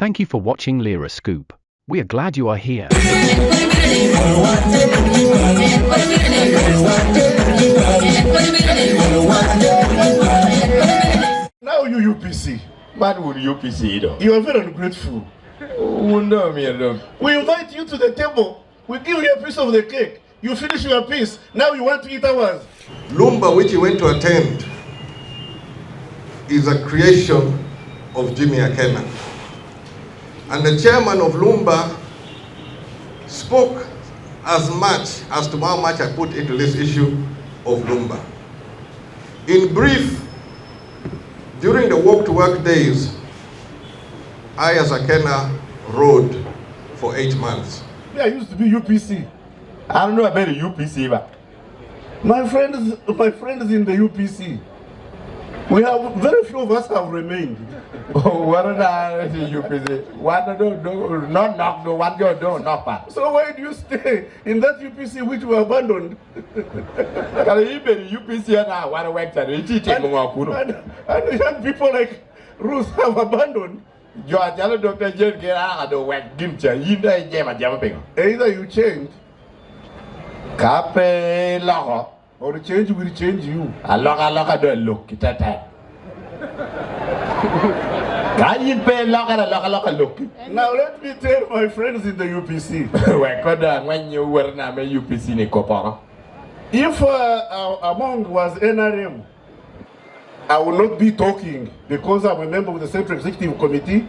Thank you for watching Lira Scoop. We are glad you are here. Now you UPC. Man would UPC though. You are very ungrateful. We invite you to the table. We give you a piece of the cake. You finish your piece. Now you want to eat ours. Luma, which he went to attend, is a creation of Jimmy Akena. And the chairman of Luma spoke as much as to how much I put into this issue of Luma. In brief, during the walk to work days, I as Akena rode for 8 months. I used to be UPC. I don't know about the UPC, but My friends in the UPC. We have very few of us have remained. what are the UPC? What do not knock the what you do not pass. So why do you stay in that UPC which we abandoned? Can you be UPC now? What a website? And young people like Ruth have abandoned. You are telling Dr. Jane get out of the wet gimcha. You know, I'm jumping. Either you change Cape Law or the change will change you. I look at that. Can you pay look? Now let me tell my friends in the UPC. When you were not a UPC in Kopara. If among was NRM, I will not be talking because I'm a member of the Central Executive Committee.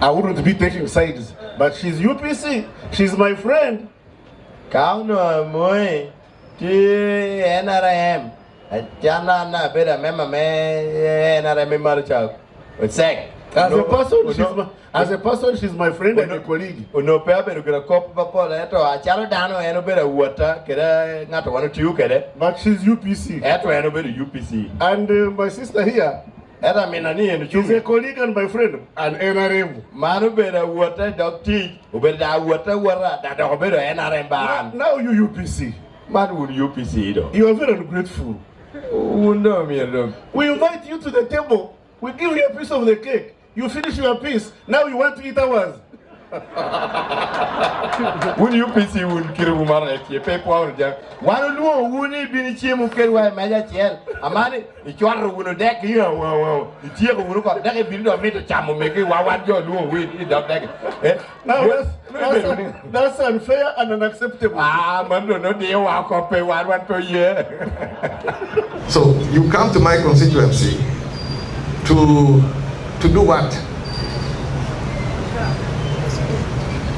I wouldn't be taking sides. But she's UPC. She's my friend. Kauno moi ti NRM. Jana na better member me NRM marcha. What's that? As a person, she's my friend and a colleague. No paper gonna cop papa leto a chalo dano eno better water kere not one to you kere. But she's UPC. Eto eno better UPC. And my sister here, Era menani eno she's a colleague and my friend, and NRM. Manu better water doctor, better water wara that better NRM ban. Now you UPC. Man would UPC though. You are very ungrateful. No me look. We invite you to the table. We give you a piece of the cake. You finish your piece. Now you want to eat ours. When UPC would kill woman like you pay power. One no wouldn't be the chief who can wear Major Chiel. A man, if you are going to deck you, the chief will look at that build of me to chamo make it what you're doing with that deck. Now that's unfair and unacceptable. Man, no deal, I'll copy one per year. So you come to my constituency to do what?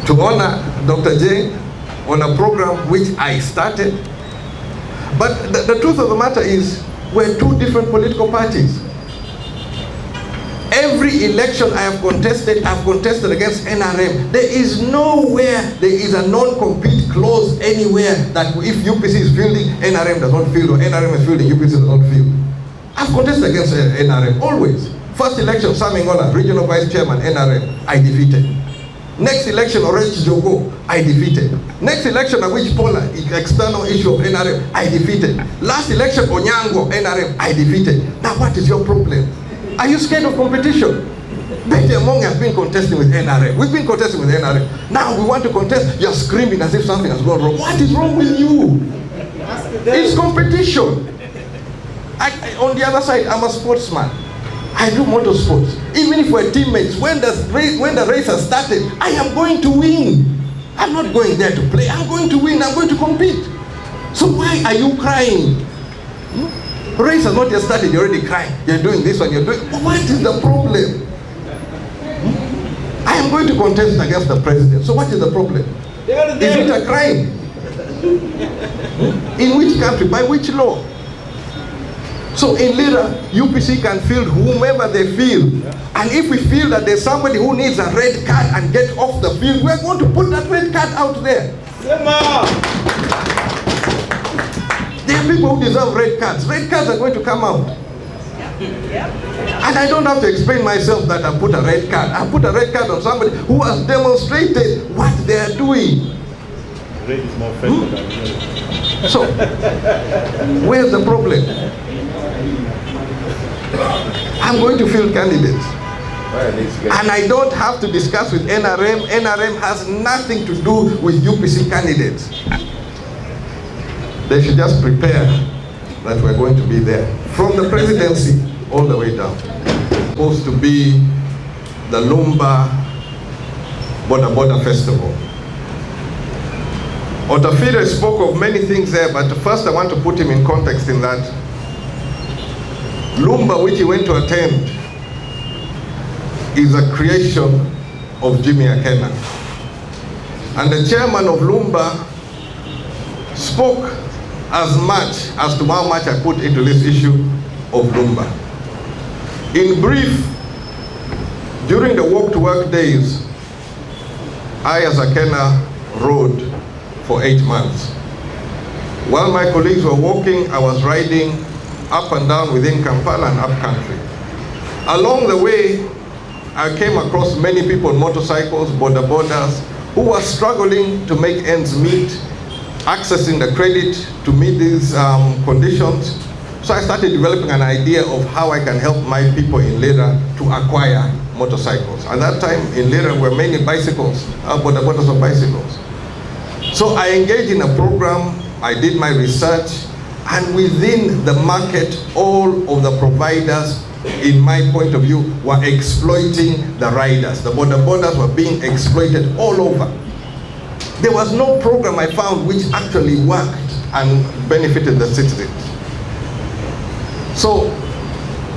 To honor Dr. Jane on a program which I started. But the truth of the matter is, we're two different political parties. Every election I have contested against NRM. There is nowhere there is a non-compete clause anywhere that if UPC is fielding, NRM does not field, or NRM is fielding, UPC does not field. I've contested against NRM, always. First election, Samingola, Regional Vice Chairman, NRM, I defeated. Next election, Orange Jogo, I defeated. Next election, a which Pola, external issue of NRM, I defeated. Last election, Onyango, NRM, I defeated. Now what is your problem? Are you scared of competition? Betty Among have been contesting with NRM. We've been contesting with NRM. Now we want to contest, you're screaming as if something has gone wrong. What is wrong with you? It's competition. On the other side, I'm a sportsman. I do motorsports. Even if we're teammates, when the race has started, I am going to win. I'm not going there to play. I'm going to win. I'm going to compete. So why are you crying? Race has not yet started. You're already crying. You're doing this one. You're doing. What is the problem? I am going to contest against the president. So what is the problem? Is it a crime? In which country? By which law? So in Lira, UPC can field whomever they feel. And if we feel that there's somebody who needs a red card and get off the field, we're going to put that red card out there. There are people who deserve red cards. Red cards are going to come out. And I don't have to explain myself that I put a red card. I put a red card on somebody who has demonstrated what they are doing. Red is more festive than red. So, where's the problem? I'm going to field candidates. And I don't have to discuss with NRM. NRM has nothing to do with UPC candidates. They should just prepare that we're going to be there. From the presidency all the way down. Supposed to be the Luma Border Festival. Otafiire spoke of many things there, but first I want to put him in context in that Luma, which he went to attend, is a creation of Jimmy Akena. And the chairman of Luma spoke as much as to how much I put into this issue of Luma. In brief, during the walk to work days, I as Akena rode for 8 months. While my colleagues were walking, I was riding up and down within Kampala and up country. Along the way, I came across many people on motorcycles, borders, who were struggling to make ends meet, accessing the credit to meet these conditions. So I started developing an idea of how I can help my people in Lira to acquire motorcycles. At that time in Lira were many bicycles, borders of bicycles. So I engaged in a program, I did my research, and within the market, all of the providers, in my point of view, were exploiting the riders. The borders were being exploited all over. There was no program I found which actually worked and benefited the citizens. So,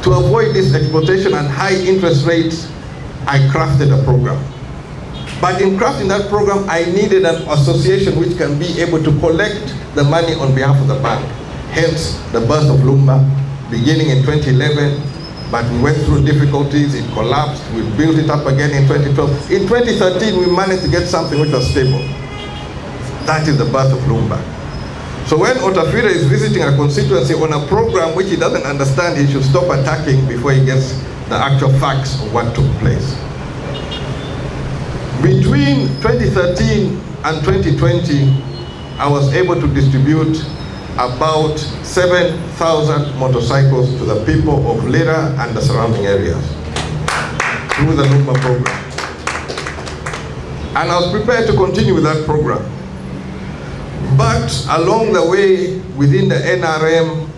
to avoid this exploitation and high interest rates, I crafted a program. But in crafting that program, I needed an association which can be able to collect the money on behalf of the bank. Hence, the birth of Luma, beginning in 2011, but we went through difficulties, it collapsed, we built it up again in 2012. In 2013, we managed to get something which was stable. That is the birth of Luma. So when Otafiire is visiting a constituency on a program which he doesn't understand, he should stop attacking before he gets the actual facts of what took place. Between 2013 and 2020, I was able to distribute about 7,000 motorcycles to the people of Lira and the surrounding areas through the Luma program. And I was prepared to continue with that program. But along the way, within the NRM,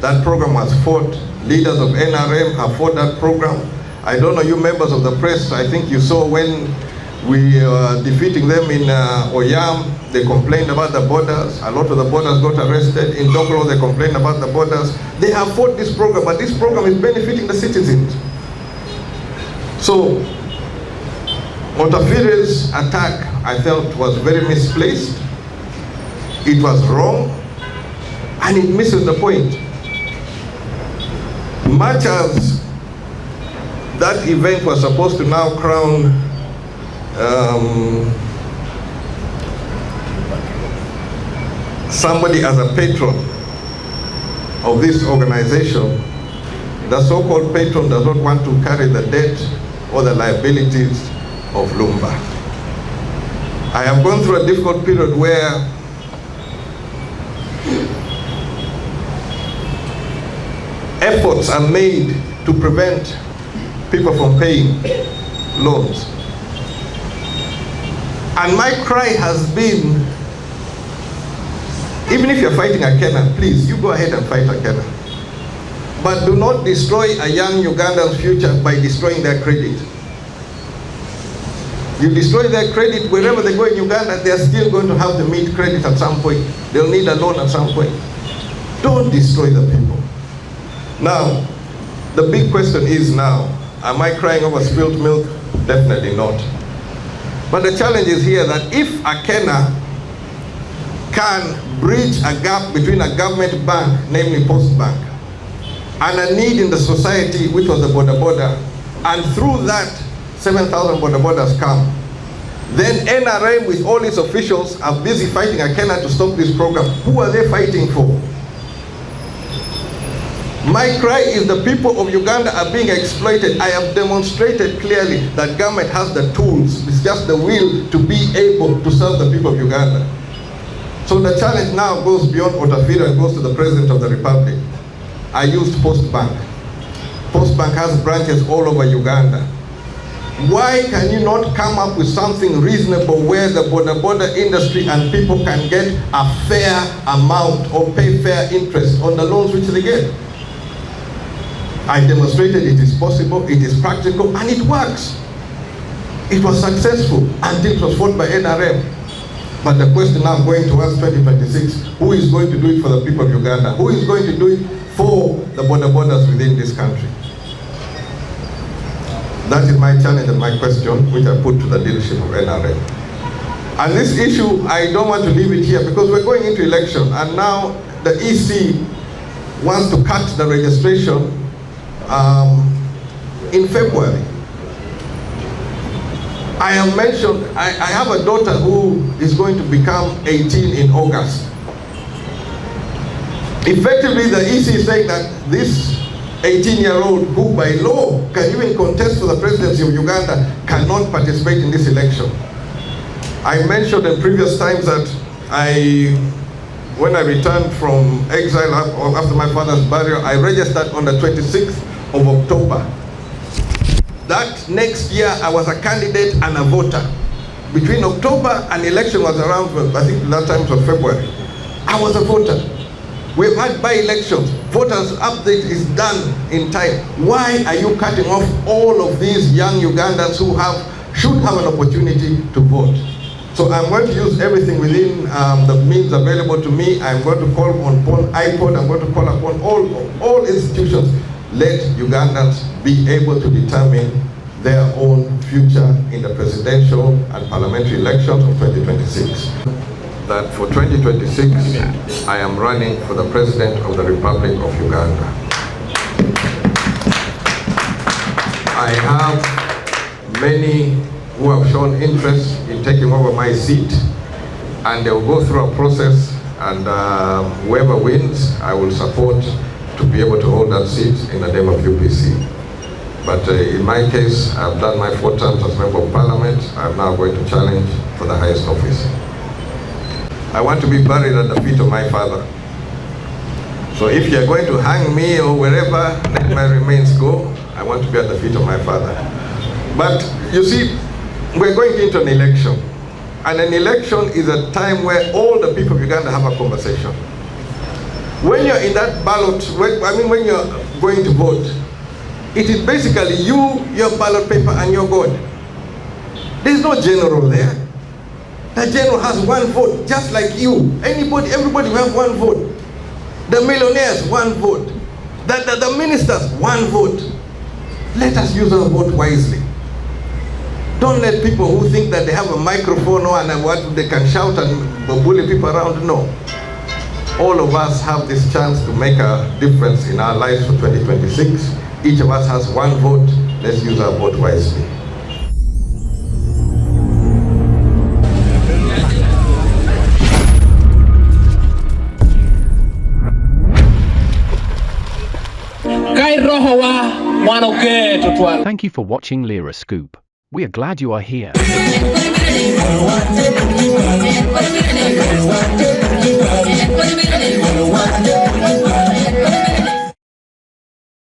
that program was fought. Leaders of NRM have fought that program. I don't know, you members of the press, I think you saw when we were defeating them in Oyam, they complained about the borders. A lot of the borders got arrested. In Dogro, they complained about the borders. They have fought this program, but this program is benefiting the citizens. So, Otafiire's attack, I felt, was very misplaced. It was wrong, and it misses the point. Much as that event was supposed to now crown somebody as a patron of this organization, the so-called patron does not want to carry the debt or the liabilities of Luma. I have gone through a difficult period where efforts are made to prevent people from paying loans. And my cry has been, even if you're fighting Akena, please, you go ahead and fight Akena. But do not destroy a young Ugandan's future by destroying their credit. You destroy their credit, wherever they go in Uganda, they're still going to have to meet credit at some point. They'll need a loan at some point. Don't destroy the people. Now, the big question is now, am I crying over spilled milk? Definitely not. But the challenge is here that if Akena can bridge a gap between a government bank, namely Post Bank, and a need in the society, which was the border, and through that, 7,000 borders come, then NRM with all its officials are busy fighting Akena to stop this program. Who are they fighting for? My cry is the people of Uganda are being exploited. I have demonstrated clearly that government has the tools. It's just the will to be able to serve the people of Uganda. So the challenge now goes beyond Otafiire and goes to the President of the Republic. I used Post Bank. Post Bank has branches all over Uganda. Why can you not come up with something reasonable where the border industry and people can get a fair amount or pay fair interest on the loans which they get? I demonstrated it is possible, it is practical, and it works. It was successful until it was fought by NRM. But the question now going towards 2026, who is going to do it for the people of Uganda? Who is going to do it for the borders within this country? That is my challenge and my question, which I put to the leadership of NRM. And this issue, I don't want to leave it here because we're going into election, and now the EC wants to cut the registration in February. I have mentioned, I have a daughter who is going to become 18 in August. Effectively, the EC is saying that this 18-year-old who by law can even contest for the presidency of Uganda cannot participate in this election. I mentioned in previous times that when I returned from exile after my father's burial, I registered on the 26th of October. That next year, I was a candidate and a voter. Between October and election was around, I think that time was February. I was a voter. We've had by-elections. Voters update is done in time. Why are you cutting off all of these young Ugandans who should have an opportunity to vote? So I'm going to use everything within the means available to me. I'm going to call upon IPOD. I'm going to call upon all institutions. Let Ugandans be able to determine their own future in the presidential and parliamentary elections of 2026. That for 2026, I am running for the President of the Republic of Uganda. I have many who have shown interest in taking over my seat, and they will go through a process, and whoever wins, I will support to be able to hold that seat in the name of UPC. But in my case, I've done my 4 terms as Member of Parliament. I'm now going to challenge for the highest office. I want to be buried at the feet of my father. So if you're going to hang me or wherever, let my remains go. I want to be at the feet of my father. But you see, we're going into an election. And an election is a time where all the people of Uganda have a conversation. When you're in that ballot, when you're going to vote, it is basically you, your ballot paper, and your God. There's no general there. The general has 1 vote, just like you. Everybody will have 1 vote. The millionaires, 1 vote. The ministers, 1 vote. Let us use our vote wisely. Don't let people who think that they have a microphone and what they can shout and bully people around. No. All of us have this chance to make a difference in our lives for 2026. Each of us has 1 vote. Let's use our vote wisely. Thank you for watching Lira Scoop. We are glad you are here.